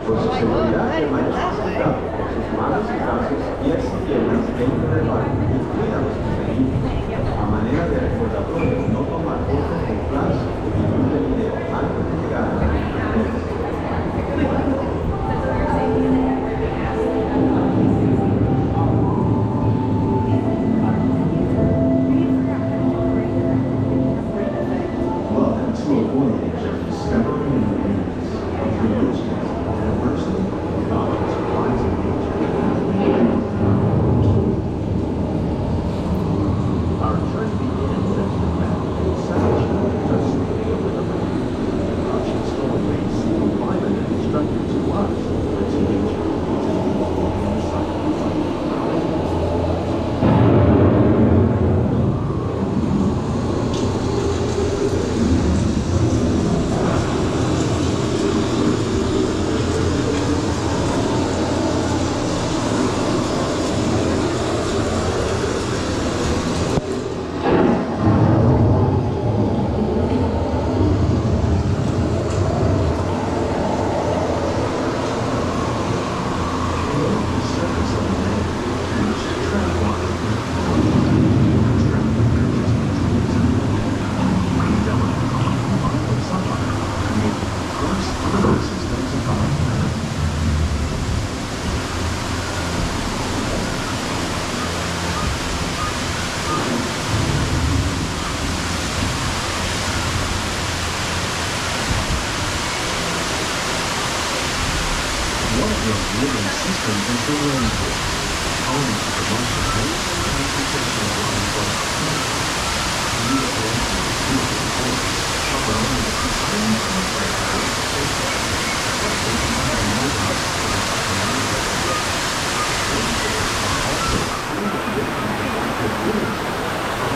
Por su seguridad permanece sentado con sus manos y brazos, pies y piernas dentro del barco y cuida los pequeños. A manera de recordatorio, no tomar fotos con flash o filtros de video antes de llegar a la referencia. Welcome to a voyage of discovery and awareness of religion, diversity, God, supplies of nature. Our journey begins as the map savage are sweeping over the land. Ocean stormwaves seem violent and destructive to us, but to nature, it's a beautiful and cycle. One of those living systems is the rainforest, home to the most amazing concentration of wildlife. Beautiful and beautiful forests cover only the extreme contrast of vegetation, but they provide no house for the rainforests are also highly different from villages,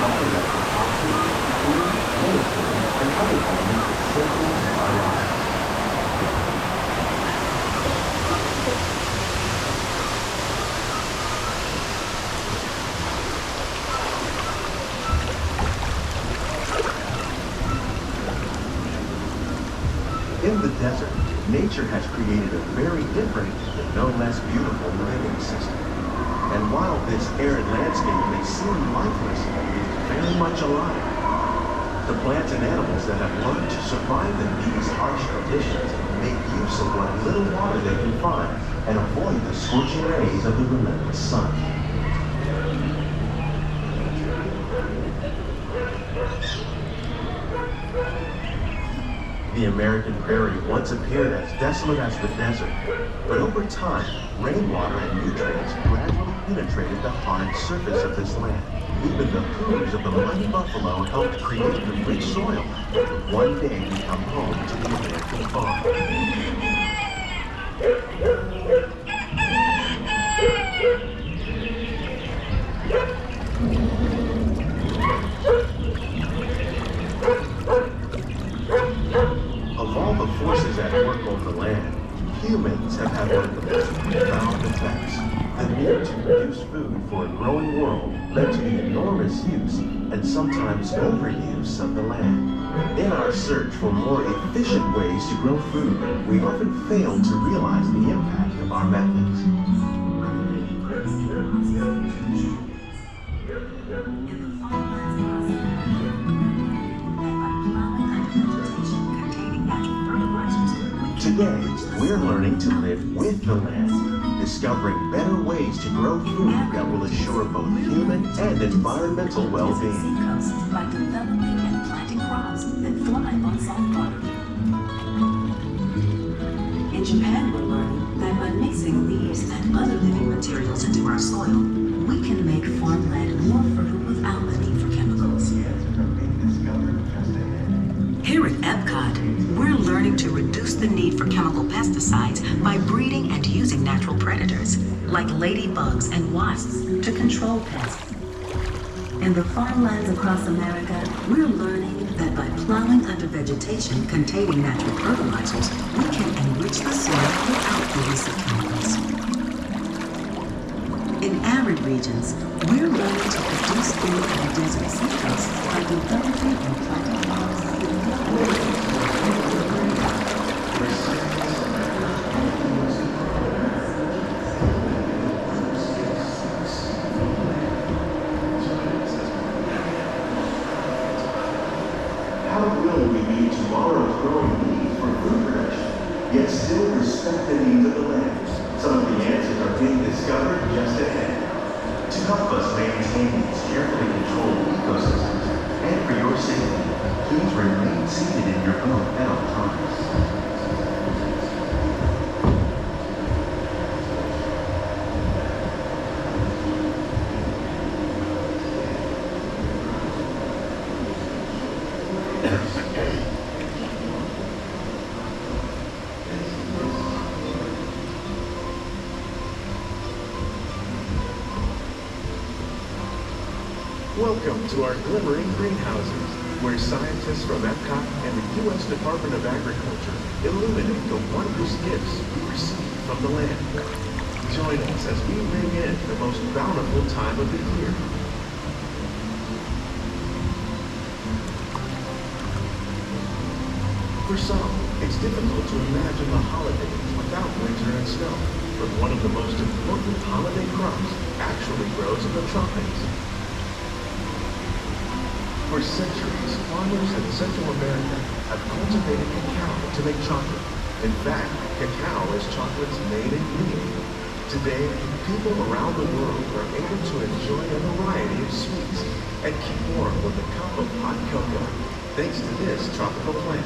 often that are often food, medicine, and other elements essential to our lives. In the desert, nature has created a very different, but no less beautiful living system. And while this arid landscape may seem lifeless, it is very much alive. The plants and animals that have learned to survive in these harsh conditions make use of what little water they can find and avoid the scorching rays of the relentless sun. The American prairie once appeared as desolate as the desert, but over time, rainwater and nutrients gradually penetrated the hard surface of this land. Even the hooves of the mighty buffalo helped create the rich soil that would one day become home to the American farm. Of all the forces at work on the land, humans have had one of the most profound effects. The need to produce food for a growing world led to the enormous use and sometimes overuse of the land. In our search for more efficient ways to grow food, we often fail to realize the impact of our methods. Today, we're learning to live with the land, discovering better ways to grow food that will assure both human and environmental well-being. By developing and planting crops that thrive on salt water. In Japan, we're learning that by mixing leaves and other living materials into our soil, we can make farmland more fertile without the need for chemicals. Here at EPCOT, we're learning to reduce the need for chemical pesticides by breeding and using natural predators, like ladybugs and wasps, to control pests. In the farmlands across America, we're learning that by plowing under vegetation containing natural fertilizers, we can enrich the soil without the use of chemicals. In arid regions, we're learning to produce food on desert seacoasts by developing and planting crops. respect the needs of the land. Some of the answers are being discovered just ahead. To help us maintain these carefully controlled ecosystems, and for your safety, please remain seated in your boat at all times. Welcome to our Glimmering Greenhouses, where scientists from EPCOT and the U.S. Department of Agriculture illuminate the wondrous gifts we receive from the land. Join us as we ring in the most bountiful time of the year. For some, it's difficult to imagine the holidays without winter and snow, but one of the most important holiday crops actually grows in the tropics. For centuries, farmers in Central America have cultivated cacao to make chocolate. In fact, cacao is chocolate's main ingredient. Today, people around the world are able to enjoy a variety of sweets and keep warm with a cup of hot cocoa, thanks to this tropical plant.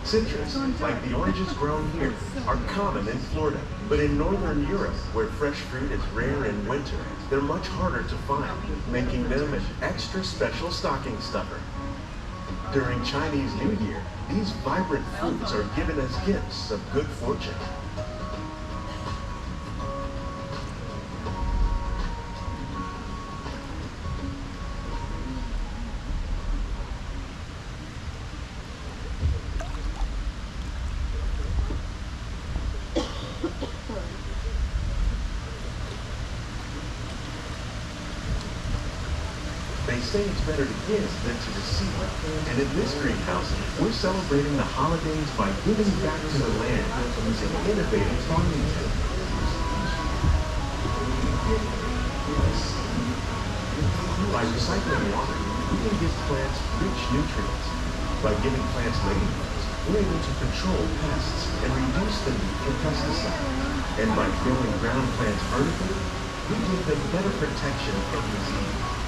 Citrus, like the oranges grown here, are common in Florida, but in northern Europe, where fresh fruit is rare in winter, they're much harder to find, making them an extra special stocking stuffer. During Chinese New Year, these vibrant fruits are given as gifts of good fortune. They say it's better to give than to receive. And in this greenhouse, we're celebrating the holidays by giving back to the land using innovative farming techniques. By recycling water, we can give plants rich nutrients. By giving plants ladybugs, we're able to control pests and reduce the need for pesticides. And by growing ground plants vertically, we give them better protection from disease.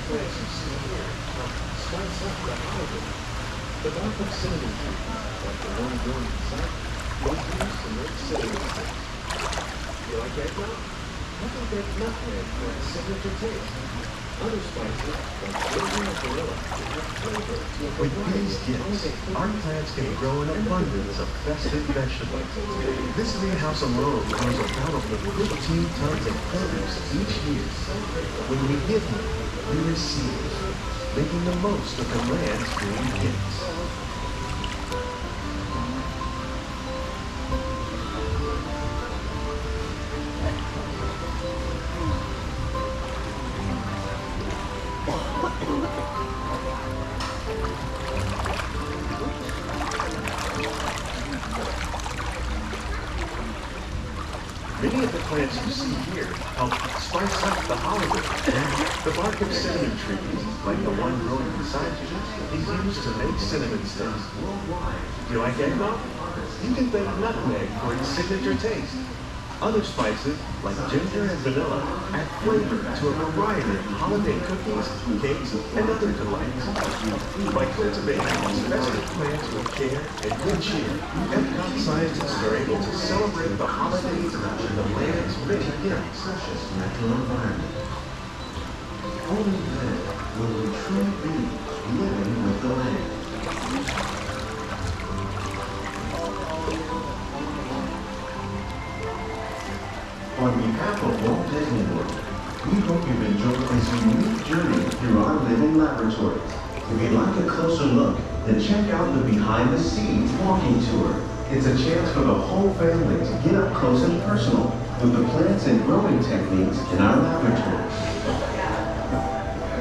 Plants you see here spice up the holiday. The bark of cinnamon trees, like the one growing inside, was used to make cinnamon sticks. You like eggnog? You can bake nutmeg for its signature taste. Other spices, like ginger and vanilla, have flavor to a With these gifts, our plants can grow an abundance of festive vegetables. This greenhouse alone grows a bountiful 15 tons of produce each year. When we give them, we receive, making the most of the land's green gifts. Many of the plants you see here help spice up the holidays. The bark of cinnamon trees, like the one growing beside you, is used to make cinnamon sticks worldwide. Do you like eggnog? You can bake nutmeg for its signature taste. Other spices, like ginger and vanilla, add flavor to a variety of holiday cookies, cakes, and other delights. By cultivating these festive plants with care and good cheer, EPCOT scientists are able to celebrate the holidays and the land's many gifts. Precious natural environment. Only then will we truly be living with the land. On behalf of Walt Disney World, we hope you've enjoyed this unique journey through our living laboratories. If you'd like a closer look, then check out the Behind the Scenes walking tour. It's a chance for the whole family to get up close and personal with the plants and growing techniques in our laboratories.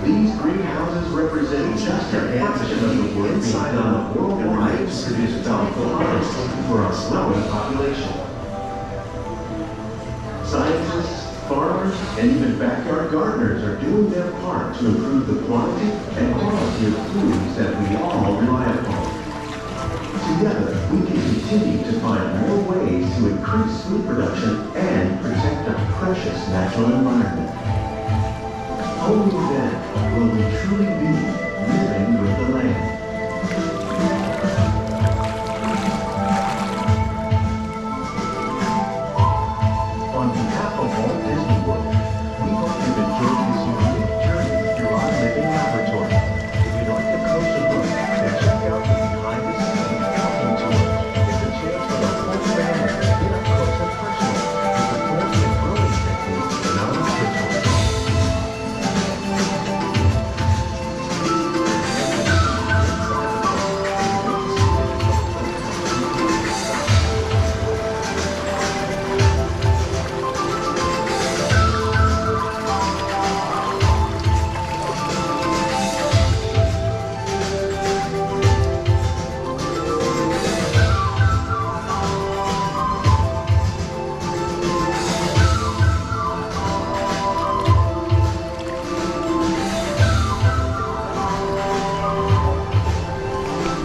These greenhouses represent just a fraction of the work being done worldwide to produce bountiful harvest for our growing population. Scientists, farmers, and even backyard gardeners are doing their part to improve the quantity and quality of foods that we all rely upon. Together, we can continue to find more ways to increase food production and protect our precious natural environment. Only then will we truly be